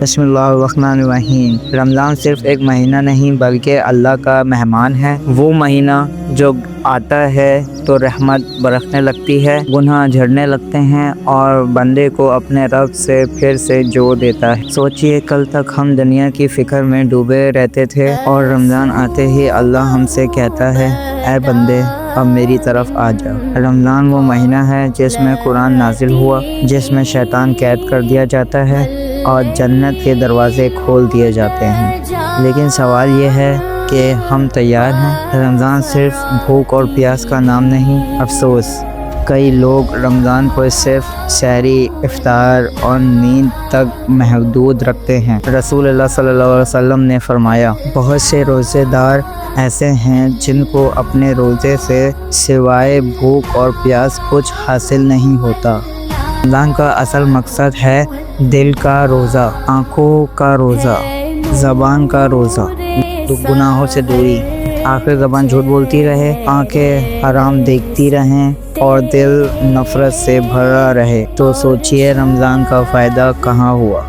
بسم اللہ الرحمن الرحیم۔ رمضان صرف ایک مہینہ نہیں بلکہ اللہ کا مہمان ہے۔ وہ مہینہ جو آتا ہے تو رحمت برسنے لگتی ہے، گناہ جھڑنے لگتے ہیں اور بندے کو اپنے رب سے پھر سے جوڑ دیتا ہے۔ سوچئے کل تک ہم دنیا کی فکر میں ڈوبے رہتے تھے اور رمضان آتے ہی اللہ ہم سے کہتا ہے، اے بندے اب میری طرف آ جا۔ رمضان وہ مہینہ ہے جس میں قرآن نازل ہوا، جس میں شیطان قید کر دیا جاتا ہے اور جنت کے دروازے کھول دیے جاتے ہیں۔ لیکن سوال یہ ہے کہ ہم تیار ہیں؟ رمضان صرف بھوک اور پیاس کا نام نہیں۔ افسوس، کئی لوگ رمضان کو صرف سحری، افطار اور نیند تک محدود رکھتے ہیں۔ رسول اللہ صلی اللہ علیہ وسلم نے فرمایا، بہت سے روزے دار ایسے ہیں جن کو اپنے روزے سے سوائے بھوک اور پیاس کچھ حاصل نہیں ہوتا۔ رمضان کا اصل مقصد ہے دل کا روزہ، آنکھوں کا روزہ، زبان کا روزہ، گناہوں سے دوری۔ آخر زبان جھوٹ بولتی رہے، آنکھیں حرام دیکھتی رہیں اور دل نفرت سے بھرا رہے تو سوچئے رمضان کا فائدہ کہاں ہوا۔